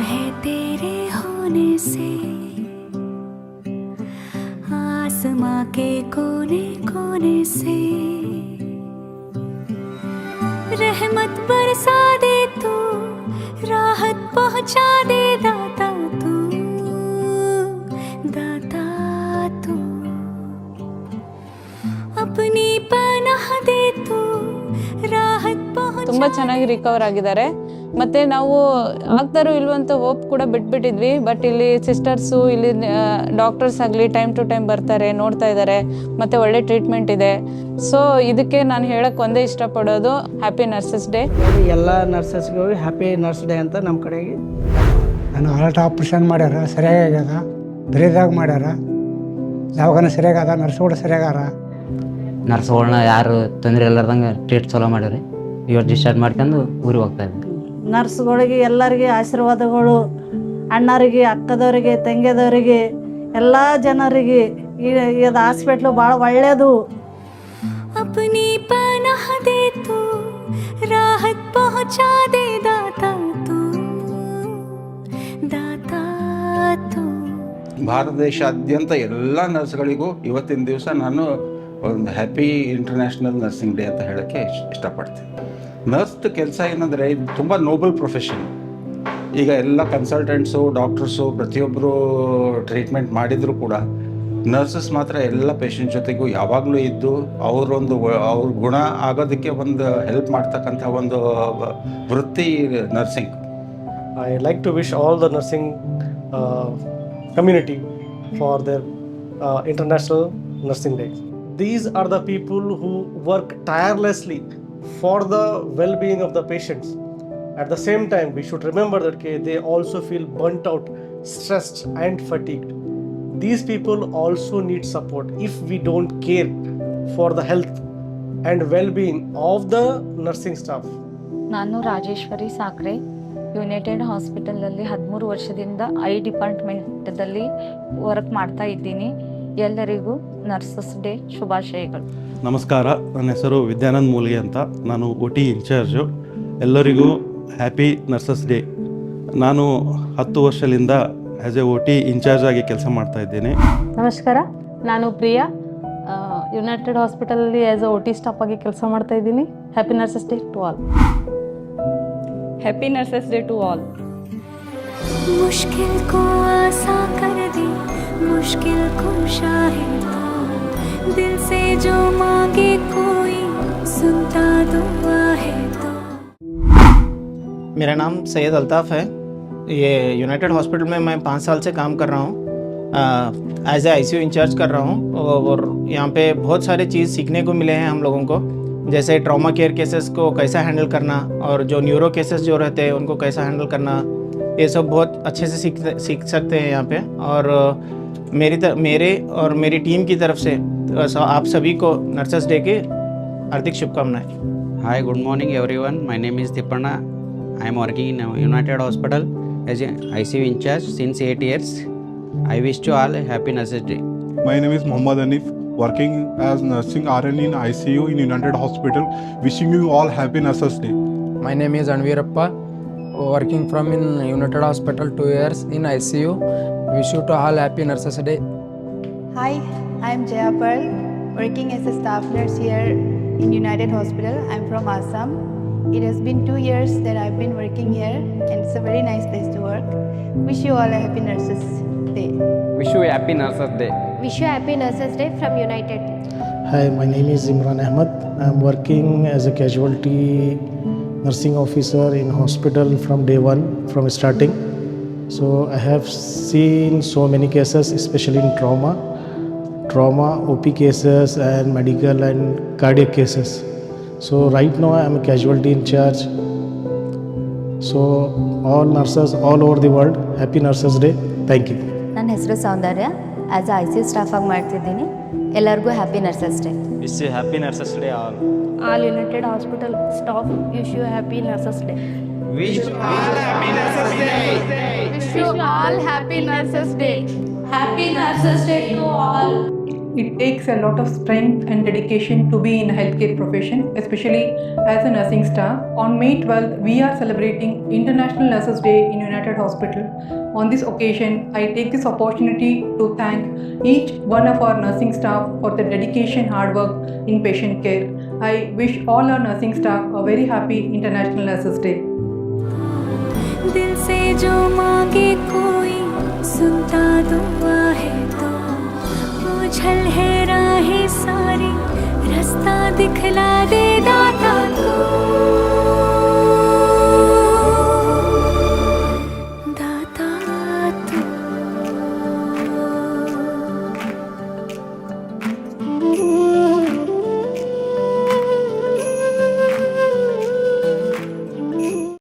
है तेरे होने से, आसमां के कोने कोने से रहमत बरसा दे तू, राहत पहुंचा दे दाता तू, दाता तू अपनी पनाह दे तू, राहत पहुंचा. ತುಂಬಾ ಚೆನ್ನಾಗಿ ರಿಕವರ್ ಆಗಿದ್ದಾರೆ. ಮತ್ತೆ ನಾವು ಆಗ್ತಾರೋ ಇಲ್ವಂತ ಹೋಪ್ ಕೂಡ ಬಿಟ್ಬಿಟ್ಟಿದ್ವಿ. ಬಟ್ ಇಲ್ಲಿ ಸಿಸ್ಟರ್ಸು, ಇಲ್ಲಿ ಡಾಕ್ಟರ್ಸ್ ಆಗಲಿ ಟೈಮ್ ಟು ಟೈಮ್ ಬರ್ತಾರೆ, ನೋಡ್ತಾ ಇದ್ದಾರೆ, ಮತ್ತೆ ಒಳ್ಳೆ ಟ್ರೀಟ್ಮೆಂಟ್ ಇದೆ. ಸೊ ಇದಕ್ಕೆ ನಾನು ಹೇಳಕ್ಕೆ ಒಂದೇ ಇಷ್ಟಪಡೋದು ಹ್ಯಾಪಿ ನರ್ಸಸ್ ಡೇ. ಎಲ್ಲ ನರ್ಸಸ್ಗೂ ಹ್ಯಾಪಿ ನರ್ಸ್ ಡೇ ಅಂತ ನಮ್ಮ ಕಡೆಗೆ. ನಾನು ಹಾರ್ಟ್ ಆಪ್ರೇಷನ್ ಮಾಡ್ಯಾರ, ಸರಿಯಾಗ್ಯದ, ಧೈರ್ಯದಾಗ ಮಾಡ್ಯಾರ, ದವಾಖಾನೆ ಸರಿಯಾಗದ, ನರ್ಸ್ಗಳು ಸರಿಯಾಗಾರ. ನರ್ಸ್ಗಳನ್ನ ಯಾರು ತೊಂದರೆ ಇಲ್ಲಾರ್ದಂಗೆ ಟ್ರೀಟ್ ಚಲೋ ಮಾಡಿರಿ. ಇವತ್ತು ಡಿಸ್ಚಾರ್ಜ್ ಮಾಡ್ಕೊಂಡು ಊರಿಗೆ ಹೋಗ್ತಾ ಇದ್ವಿ. ನರ್ಸ್ಗಳಿಗೆ ಎಲ್ಲರಿಗೆ ಆಶೀರ್ವಾದಗಳು, ಅಣ್ಣರಿಗೆ, ಅಕ್ಕದವರಿಗೆ, ತಂಗಿಯದವರಿಗೆ, ಎಲ್ಲ ಜನರಿಗೆ ಇದು ಹಾಸ್ಪಿಟ್ಲು ಭಾಳ ಒಳ್ಳೆಯದು. अपनी पनाह दे तू, राहत पहुंचा दे दाता तू, दाता तू. ಭಾರತ ದೇಶಾದ್ಯಂತ ಎಲ್ಲ ನರ್ಸ್ಗಳಿಗೂ ಇವತ್ತಿನ ದಿವಸ ನಾನು ಒಂದು ಹ್ಯಾಪಿ ಇಂಟರ್ನ್ಯಾಷನಲ್ ನರ್ಸಿಂಗ್ ಡೇ ಅಂತ ಹೇಳೋಕ್ಕೆ ಇಷ್ಟಪಡ್ತೀನಿ. ನರ್ಸ್ದು ಕೆಲಸ ಏನಂದರೆ ಇದು ತುಂಬ ನೋಬಲ್ ಪ್ರೊಫೆಷನ್. ಈಗ ಎಲ್ಲ ಕನ್ಸಲ್ಟೆಂಟ್ಸು, ಡಾಕ್ಟರ್ಸು ಪ್ರತಿಯೊಬ್ಬರು ಟ್ರೀಟ್ಮೆಂಟ್ ಮಾಡಿದರೂ ಕೂಡ ನರ್ಸಸ್ ಮಾತ್ರ ಎಲ್ಲ ಪೇಷಂಟ್ ಜೊತೆಗೂ ಯಾವಾಗಲೂ ಇದ್ದು ಅವ್ರ ಗುಣ ಆಗೋದಕ್ಕೆ ಒಂದು ಹೆಲ್ಪ್ ಮಾಡ್ತಕ್ಕಂಥ ಒಂದು ವೃತ್ತಿ nursing. I like to wish all the nursing community for their International Nursing Day. These are the people who work tirelessly for the well-being of the patients. At the same time, we should remember that they also feel burnt out, stressed and fatigued. These people also need support. If we don't care for the health and well-being of the nursing staff. ನಾನು Rajeshwari ಸಾಕ್ರೆ, United ಹಾಸ್ಪಿಟಲಲ್ಲಿ 13 ವರ್ಷದಿಂದ I ಡಿಪಾರ್ಟ್ಮೆಂಟಲ್ಲಿ work ಮಾಡ್ತಾ ಇದ್ದೀನಿ. ಎಲ್ಲರಿಗೂ nurses day ಶುಭಾಶಯಗಳು. ನಮಸ್ಕಾರ, ನನ್ನ ಹೆಸರು ವಿದ್ಯಾನಂದ್ ಮೂಲಿಗೆ ಅಂತ. ನಾನು OT ಇನ್ಚಾರ್ಜು. ಎಲ್ಲರಿಗೂ ಹ್ಯಾಪಿ ನರ್ಸಸ್ ಡೇ. ನಾನು 10 ವರ್ಷದಿಂದ ಆ್ಯಸ್ ಎ OT ಇನ್ಚಾರ್ಜ್ ಆಗಿ ಕೆಲಸ ಮಾಡ್ತಾ ಇದ್ದೇನೆ. ನಮಸ್ಕಾರ, ನಾನು ಪ್ರಿಯಾ, ಯುನೈಟೆಡ್ ಹಾಸ್ಪಿಟಲಲ್ಲಿ ಆ್ಯಸ್ ಎ OT ಸ್ಟಾಫ್ ಆಗಿ ಕೆಲಸ ಮಾಡ್ತಾ ಇದ್ದೀನಿ. Happy nurses day to all. Happy nurses day to all. मुश्किल को आसान कर दे, मुश्किल को शाहे तो, दिल से जो मांगे कोई सुनता दुआ है तो. मेरा नाम सैयद अल्ताफ़ है. ये यूनाइटेड हॉस्पिटल में मैं 5 साल से काम कर रहा हूँ. एज ए ICU इंचार्ज कर रहा हूँ. और यहाँ पे बहुत सारे चीज़ सीखने को मिले हैं हम लोगों को, जैसे ट्रॉमा केयर केसेस को कैसा हैंडल करना, और जो न्यूरो केसेस जो रहते हैं उनको कैसा हैंडल करना, ये सब बहुत अच्छे से सीख सकते हैं यहाँ पे. और मेरे और मेरी टीम की तरफ से आप सभी को नर्सेस डे की हार्दिक शुभकामनाएं. Hi, good morning everyone. My name is Dipanna. I am working in United Hospital as an ICU in charge since 8 years. I wish you all a happy Nurses Day. My name is Mohammad Hanif, working as nursing RN in ICU in United Hospital. Wishing you all happy Nurses Day. My name is Anvirappa, working from in United Hospital 2 years in ICU. Wish you to all happy Nurses Day. Hi, I am Jaya Pearl, working as a staff nurse here in United Hospital. I am from Assam. It has been 2 years that I've been working here, and it's a very nice place to work. Wish you all a happy Nurses Day. Wish you a happy Nurses Day. Wish you happy Nurses Day from United. Hi, my name is Imran Ahmed. I am working as a casualty nursing officer in hospital from day one, from starting. So I have seen so many cases, especially in trauma, OP cases and medical and cardiac cases. So right now I am a casualty in charge. So all nurses all over the world, happy Nurses Day. Thank you. ನನ್ನ ಹೆಸರು ಸೌಂದರ್ಯ, as a ICU staff ಆಗಿ ಮಾಡ್ತಿದ್ದೀನಿ. ಎಲ್ಲರಿಗೂ happy nurses day. Wish you happy Nurses Day all. All United Hospital staff wish you happy Nurses Day. Wish you all happy Nurses Day. Wish you all happy Nurses Day. Happy Nurses Day to all. it takes a lot of strength and dedication to be in a healthcare profession, especially as a nursing staff. On May 12th, we are celebrating International Nurses Day in United Hospital. On this occasion, I take this opportunity to thank each one of our nursing staff for their dedication, hard work in patient care. I wish all our nursing staff a very happy International Nurses Day. दिल से जो मांगे कोई सुनता दुआ है तो बोझल है राहें सारी रास्ता दिखला दे दाता तू।